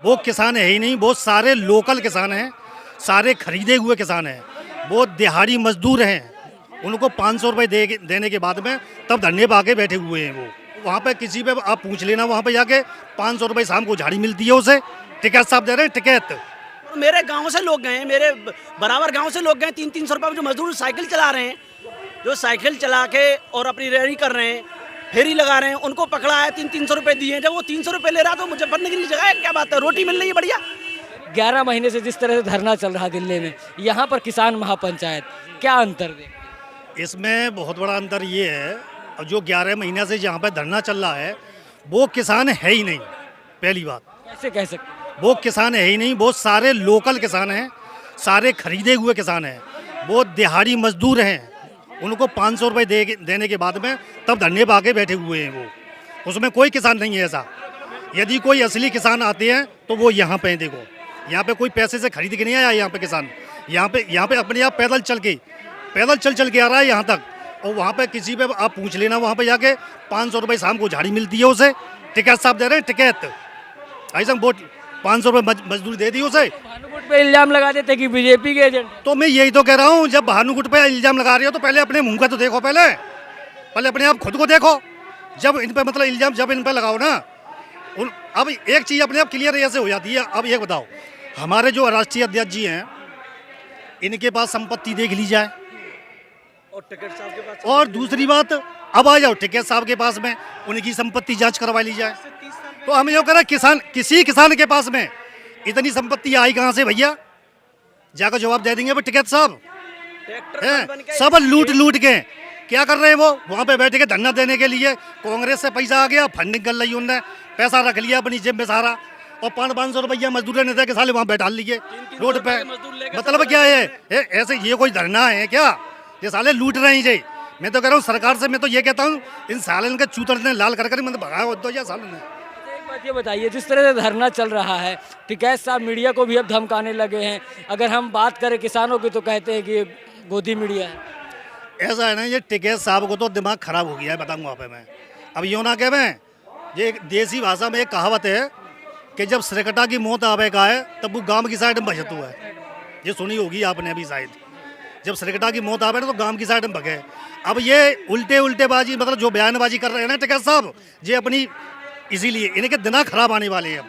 वो किसान है ही नहीं, वो सारे लोकल किसान हैं, सारे खरीदे हुए किसान हैं, वो दिहाड़ी मजदूर हैं। उनको 500 रुपये देने के बाद में तब धरने पर आके बैठे हुए हैं। वो वहाँ पे किसी पे आप पूछ लेना, वहाँ पे जाके 500 रुपये शाम को झाड़ी मिलती है उसे, टिकट साहब दे रहे हैं टिकट। मेरे गांव से लोग गए हैं, मेरे बराबर गांव से लोग गए, 300-300 रुपये में जो मजदूर साइकिल चला रहे हैं, जो साइकिल चला के और अपनी रेहड़ी कर रहे हैं, फेरी लगा रहे हैं, उनको पकड़ा है, 300 रुपये दिए। जब वो 300 रुपये ले रहा तो मुजफ्फरनगर की जगह है, क्या बात है, रोटी मिल रही है बढ़िया। 11 महीने से जिस तरह से धरना चल रहा है दिल्ली में, यहाँ पर किसान महापंचायत, क्या अंतर देख? इसमें बहुत बड़ा अंतर ये है, जो 11 महीने से जहाँ पे धरना चल रहा है वो किसान है ही नहीं। पहली बात, कैसे कह सकते? वो किसान है ही नहीं, वो सारे लोकल किसान हैं, सारे खरीदे हुए किसान हैं, वो दिहाड़ी मजदूर हैं। उनको 500 रुपये देने के बाद में तब धरने पर आके बैठे हुए हैं। वो उसमें कोई किसान नहीं है ऐसा। यदि कोई असली किसान आते हैं तो वो यहाँ पे देखो, यहाँ पे कोई पैसे से खरीद के नहीं आया। यहाँ पे किसान यहाँ पे अपने आप पैदल चल के आ रहा है यहाँ तक। और वहाँ पे किसी पे आप पूछ लेना, वहाँ पे जाके 500 रुपये शाम को झाड़ी मिलती है उसे, टिकट साहब दे रहे हैं टिकट। ऐसा वोट 500 रुपये मजदूरी दे दी उसे। भानुकुट पे इल्जाम लगा देते कि बीजेपी के एजेंट। तो मैं यही तो कह रहा हूँ, जब भानुकुट पे इल्जाम लगा रही हो तो पहले अपने मुंह का तो देखो, पहले अपने आप खुद को देखो। जब इन पे मतलब इल्जाम जब इन पे लगाओ ना, अब एक चीज़ अपने आप क्लियर ऐसे हो जाती है। अब ये बताओ, हमारे जो राष्ट्रीय अध्यक्ष जी हैं, इनके पास संपत्ति देख ली जाए, और टिकट साहब के पास, और दूसरी बात अब आ जाओ टिकट साहब के पास में, उनकी संपत्ति जांच करवा ली जाए। तो हम ये कह रहे हैं, किसी किसान के पास में इतनी संपत्ति आई कहाँ से भैया? जाकर जवाब दे देंगे वो टिकट साहब। सब लूट के क्या कर रहे हैं वो? वहाँ पे बैठे के धरना देने के लिए कांग्रेस से पैसा आ गया, फंडिंग कर ली, उनने पैसा रख लिया अपनी जेब में सारा, और 500 रुपया मजदूर ने के साले वहाँ बैठा लिए रोड पे। मतलब क्या है ऐसे? ये कोई धरना है क्या? ये साले लूट रहे हैं जी। मैं तो कह रहा हूँ सरकार से, मैं तो ये कहता हूँ, इन साले इनके चूतर ने लाल कर मतलब भगाया तो या साले ने। एक बात ये बताइए, जिस तरह से धरना चल रहा है, टिकैत साहब मीडिया को भी अब धमकाने लगे हैं। अगर हम बात करें किसानों की तो कहते हैं कि ये गोदी मीडिया है। ऐसा है ना, ये टिकैत साहब को तो दिमाग खराब हो गया है, बताऊंगा आप मैं। अब यूँ ना कह मैं, ये देसी भाषा में एक कहावत है कि जब सिरकटा की मौत आवे का है तब वो गांव की साइड में भजत हुआ है। ये सुनी होगी आपने अभी शायद, जब सिरकटा की मौत आवे ना तो गांव की साइड में भगे। अब ये उल्टे बाजी मतलब जो बयानबाजी कर रहे हैं ना टिकैत साहब, ये अपनी इसीलिए इनके दिना खराब आने वाले हैं।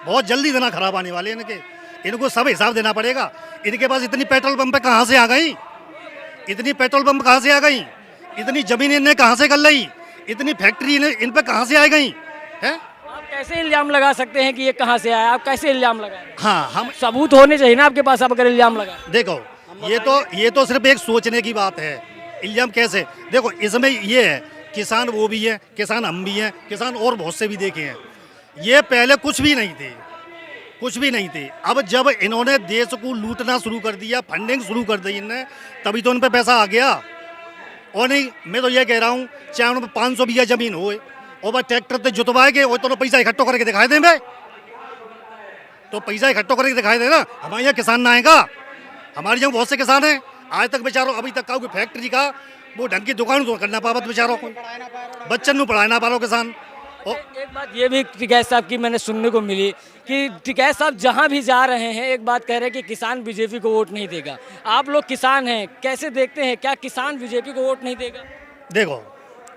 बहुत जल्दी दिना खराब आने वाले हैं इनके। इनको सब हिसाब देना पड़ेगा। इनके पास इतनी पेट्रोल पंप कहाँ से आ गई? इतनी पेट्रोल पंप कहाँ से आ गई? इतनी जमीन इन्हें कहाँ से कर ली? इतनी फैक्ट्री इन पे कहाँ से आ गई है? आप कैसे इल्जाम लगा सकते हैं कि ये कहाँ से आया? आप कैसे इल्जाम लगाए? हाँ, हम सबूत होने चाहिए ना आपके पास, आप अगर इल्जाम लगा। देखो, ये तो सिर्फ एक सोचने की बात है। इल्जाम कैसे? देखो, इसमें ये है, किसान वो भी है, किसान हम भी हैं, किसान और बहुत से भी देखे हैं। ये पहले कुछ भी नहीं थे। अब जब इन्होंने देश को लूटना शुरू कर दिया, फंडिंग शुरू कर दी इनने, तभी तो इन पे पैसा आ गया। और नहीं, मैं तो ये कह रहा हूँ, चाहे उन पर 500 बीघा जमीन हो और बस ट्रैक्टर से जुतवाएंगे, वो तो पैसा इकट्ठा करके दिखाई दें भाई, तो पैसा इकट्ठा करके दिखाई दे ना। हमारे यहाँ किसान ना आएगा? हमारे यहाँ बहुत से किसान हैं, आज तक बेचारों अभी तक का फैक्ट्री का वो ढंग की दुकान तो करना पावत बेचारों को, बच्चन को पढ़ाना पा लो किसान। एक बात ये भी टिकैत साहब की मैंने सुनने को मिली कि टिकैत साहब जहाँ भी जा रहे हैं एक बात कह रहे हैं कि किसान बीजेपी को वोट नहीं देगा। आप लोग किसान हैं, कैसे देखते हैं, क्या किसान बीजेपी को वोट नहीं देगा? देखो,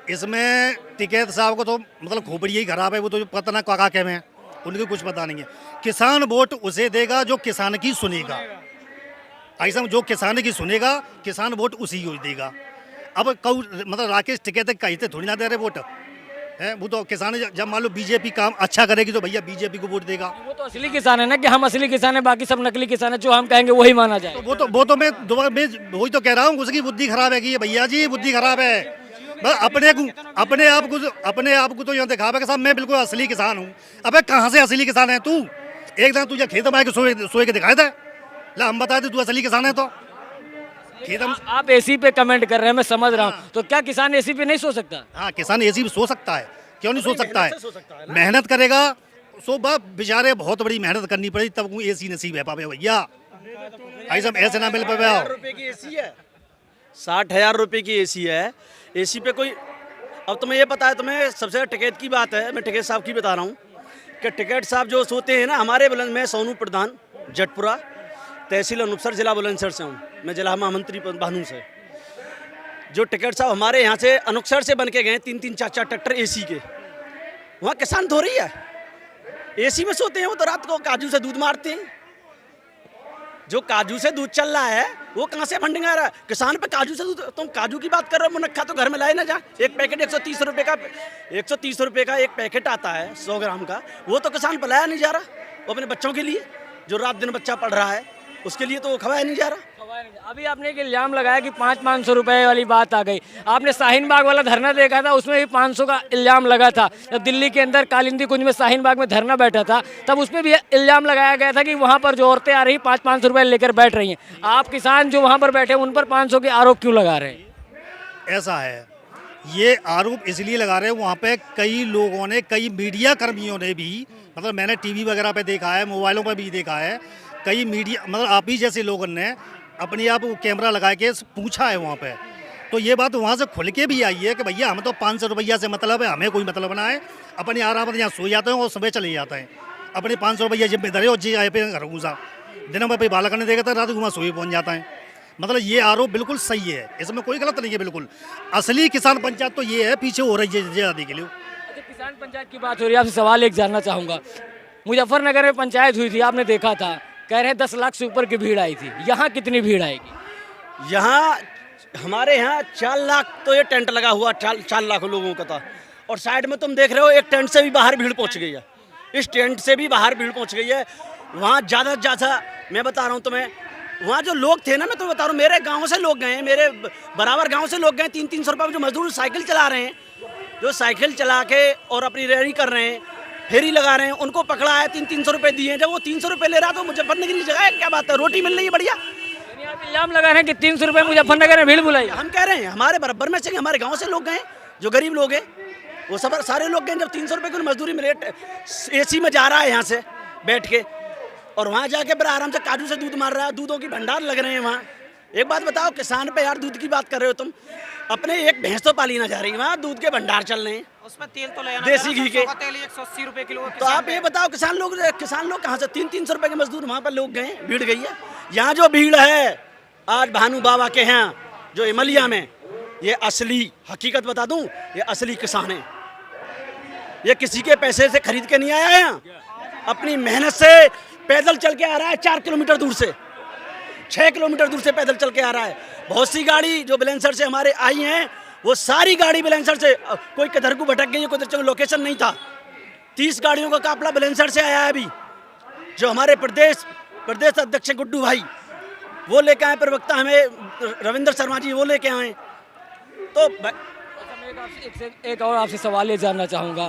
इसमें टिकैत साहब को तो मतलब खोपड़ी ही खराब है, वो तो पता ना क्या क्या में, उनको कुछ पता नहीं है। किसान वोट उसे देगा जो किसान की सुनेगा। ऐसा जो किसान की सुनेगा, किसान वोट उसी को देगा। अब मतलब राकेश टिकैत कहते थोड़ी ना दे रहे वोट है, वो तो किसान जब मान लो बीजेपी काम अच्छा करेगी तो भैया बीजेपी को वोट देगा। वो तो असली किसान है ना, कि हम असली किसान है, बाकी सब नकली किसान है, जो हम कहेंगे वही माना जाए। तो वो तो मैं दोबारा वही तो कह रहा हूँ, उसकी बुद्धि खराब है कि ये भैया जी बुद्धि खराब है। बस अपने आप को तो यहाँ दिखावे कि साहब मैं बिल्कुल असली किसान हूँ। अबे कहाँ से असली किसान है तू? एक दिन तुझे खेत में आके सोए के दिखाए दे, ला हम बता दे तू असली किसान है तो। आप एसी पे कमेंट कर रहे हैं, मैं समझ रहा हूँ, तो क्या किसान एसी पे नहीं सो सकता? हाँ, किसान एसी पे सो सकता है, क्यों नहीं सो सकता है? मेहनत करेगा सो बेचारे बहुत बड़ी मेहनत करनी पड़ी तब को एसी नसीब है पावे भैया। ऐसे ना मिल पावे। 60,000 रुपये की एसी है। एसी पे कोई, अब तुम्हें ये पता है, तुम्हें सबसे टिकैत की बात है, मैं टिकैत साहब की बता रहा हूँ कि टिकैत साहब जो सोते हैं ना हमारे बुलंद, मैं सोनू प्रधान जटपुरा तहसील अनुपसर जिला बुलंदशहर से हूँ, मैं जिला महामंत्री भानू से। जो टिकैत साहब हमारे यहाँ से अनुपसर से बन के गए 3-3 4-4 ट्रैक्टर एसी के, वहाँ किसान धो रही है, एसी में सोते हैं वो, तो रात को काजू से दूध मारते हैं। जो काजू से दूध चल रहा है वो कहाँ से फंडिंग आ रहा है? किसान पे काजू से दूध, तुम काजू की बात कर रहे हो, मुनक्खा तो घर में लाए ना जा। एक पैकेट 130 रुपये का, 130 रुपये का एक पैकेट आता है 100 ग्राम का, वो तो किसान पे लाया नहीं जा रहा। वो अपने बच्चों के लिए, जो रात दिन बच्चा पढ़ रहा है उसके लिए तो वो खवाया नहीं जा रहा। अभी आपने एक इल्जाम लगाया कि 500 रुपए वाली बात आ गई। आपने शाहीन बाग वाला धरना देखा था, उसमें भी 500 का इल्जाम लगा था। जब दिल्ली के अंदर कालिंदी कुंज में शाहीन बाग में धरना बैठा था, तब उसमें भी इल्जाम लगाया गया था कि वहाँ पर जो औरतें आ रही 500 रुपये लेकर बैठ रही हैं। आप किसान जो वहाँ पर बैठे उन पर 500 के आरोप क्यों लगा रहे हैं? ऐसा है, ये आरोप इसलिए लगा रहे हैं, वहाँ पे कई लोगों ने, कई मीडिया कर्मियों ने भी, मतलब मैंने टीवी वगैरह पे देखा है, मोबाइलों पर भी देखा है, कई मीडिया, मतलब आप ही जैसे लोगों ने अपने आप कैमरा लगा के पूछा है वहाँ पे। तो ये बात वहाँ से खुल के भी आई है कि भैया हमें तो 500 रुपया से मतलब है, हमें कोई मतलब ना है, अपने आराम से यहाँ सो जाते हैं और सुबह चले जाते हैं। अपने 500 रुपया जिम में धरे और जी आए पे घर घूसा, दिनों में पे बालक नहीं देगा, रात को वहाँ सोई पहुँच जाता है। मतलब ये आरोप बिल्कुल सही है, इसमें कोई गलत नहीं है बिल्कुल। असली किसान पंचायत तो ये है, पीछे हो रही है ज्यादा के लिए। अच्छा, किसान पंचायत की बात हो रही है, आपसे सवाल एक जानना चाहूँगा। मुजफ्फरनगर में पंचायत हुई थी, आपने देखा था, कह रहे हैं 10 लाख से ऊपर की भीड़ आई थी। यहाँ कितनी भीड़ आएगी? यहाँ हमारे यहाँ 4 लाख तो ये टेंट लगा हुआ, 4 लाख लोगों का था। और साइड में तुम देख रहे हो एक टेंट से भी बाहर भीड़ पहुँच गई है, इस टेंट से भी बाहर भीड़ पहुँच गई है। वहाँ ज़्यादा से ज़्यादा मैं बता रहा हूँ तुम्हें, वहाँ जो लोग थे ना, मैं तो बता रहा हूँ, मेरे गाँव से लोग गए, मेरे बराबर गाँव से लोग गए। 300-300 रुपये जो मजदूर साइकिल चला रहे हैं, जो साइकिल चला के और अपनी रेहड़ी कर रहे हैं, फेरी लगा रहे हैं, उनको पकड़ा है, 300 रुपये दिए। जब वो 300 रुपये ले रहा तो मुजफ्फरनगर की जगह है, क्या बात है, रोटी मिल रही है बढ़िया। आप इल्जाम लगा रहे हैं कि 300 रुपये मुजफ्फरनगर में भीड़ बुलाई। हम कह रहे हैं हमारे बराबर में से हमारे गांव से लोग गए, जो गरीब लोग हैं वो सब सारे लोग गए। जब 300 रुपये की मजदूरी में रेट एसी में जा रहा है यहाँ से बैठ के, और वहाँ जाके बड़ा आराम से काजू से दूध मार रहा है, दूधों की भंडार लग रहे हैं वहाँ। एक बात बताओ, किसान पे यार दूध की बात कर रहे हो तुम, अपने एक भैंस तो पाली ना जा रही, वहाँ दूध के भंडार चल रहे हैं, उसमें तेल तो लेना, देसी घी के तेल 180 रुपये किलो। तो आप ये बताओ, किसान लोग कहाँ से 300 रुपये के मजदूर वहाँ पर लोग गए, भीड़ गई है। यहाँ जो भीड़ है आज भानु बाबा के यहाँ जो इमलिया में, ये असली हकीकत बता दूं, ये असली किसान है। ये किसी के पैसे से खरीद के नहीं आया है, अपनी मेहनत से पैदल चल के आ रहा है। 4 किलोमीटर दूर से, 6 किलोमीटर दूर से पैदल चल के आ रहा है। बहुत सी गाड़ी जो बुलंदशहर से हमारे आई हैं, वो सारी गाड़ी बुलंदशहर से, कोई किधर को भटक गई है, कोई लोकेशन नहीं था। 30 गाड़ियों का काफिला बुलंदशहर से आया है अभी, जो हमारे प्रदेश अध्यक्ष गुड्डू भाई वो लेके आए, प्रवक्ता हमें रविंद्र शर्मा जी वो लेके आए। तो एक और आपसे सवाल ये जानना चाहूँगा,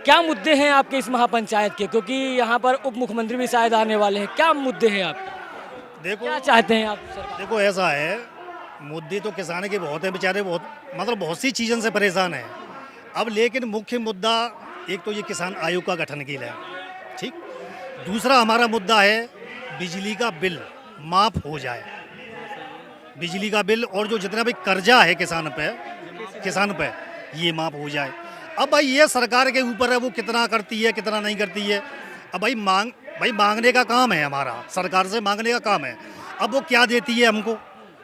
क्या मुद्दे हैं आपके इस महापंचायत के, क्योंकि यहाँ पर उप मुख्यमंत्री भी शायद आने वाले हैं, क्या मुद्दे हैं आपके? देखो, क्या चाहते हैं आप सरकार? देखो ऐसा है, मुद्दे तो किसान के बहुत हैं, बेचारे बहुत, मतलब बहुत सी चीज़ों से परेशान हैं। अब लेकिन मुख्य मुद्दा एक तो ये किसान आयोग का गठन के लिए, ठीक। दूसरा हमारा मुद्दा है बिजली का बिल माफ़ हो जाए, बिजली का बिल और जो जितना भी कर्जा है किसान पे ये माफ़ हो जाए। अब भाई ये सरकार के ऊपर है, वो कितना करती है कितना नहीं करती है। अब भाई मांगने का काम है हमारा, सरकार से मांगने का काम है। अब वो क्या देती है हमको,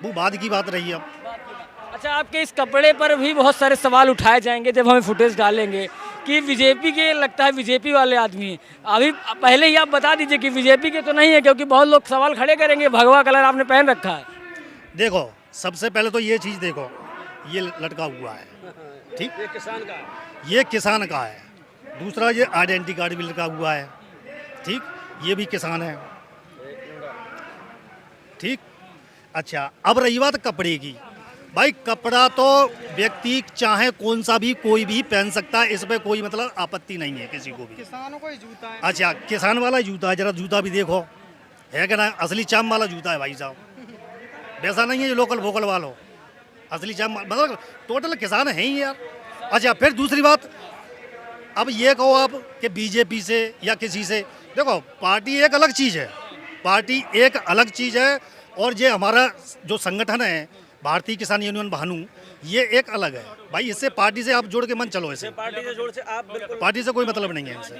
वो बाद की बात रही है। अच्छा, आपके इस कपड़े पर भी बहुत सारे सवाल उठाए जाएंगे जब हमें फुटेज डालेंगे कि बीजेपी के, लगता है बीजेपी वाले आदमी हैं। अभी पहले ही आप बता दीजिए कि बीजेपी के तो नहीं है, क्योंकि बहुत लोग सवाल खड़े करेंगे, भगवा कलर आपने पहन रखा है। देखो, सबसे पहले तो ये चीज़ देखो, ये लटका हुआ है, ठीक, ये किसान का है, ये किसान का है। दूसरा ये आइडेंटिटी कार्ड भी लटका हुआ है, ठीक, ये भी किसान है, ठीक। अच्छा, अब रही बात कपड़े की, भाई कपड़ा तो व्यक्ति चाहे कौन सा भी कोई भी पहन सकता है, इस पर कोई मतलब आपत्ति नहीं है किसी को भी। किसानों को ही जूता है। अच्छा, किसान वाला जूता है, जरा जूता भी देखो, है क्या ना, असली चाम वाला जूता है भाई साहब, वैसा नहीं है जो लोकल वोकल वालों, असली चाम, मतलब टोटल किसान है ही यार। अच्छा, फिर दूसरी बात, अब ये कहो आप कि बीजेपी से या किसी से, देखो पार्टी एक अलग चीज़ है, पार्टी एक अलग चीज़ है, और ये हमारा जो संगठन है भारतीय किसान यूनियन भानु, ये एक अलग है भाई, इससे पार्टी से आप जोड़ के मन चलो, ऐसे पार्टी से जोड़ से आप बिल्कुल पार्टी से कोई मतलब नहीं है इनसे।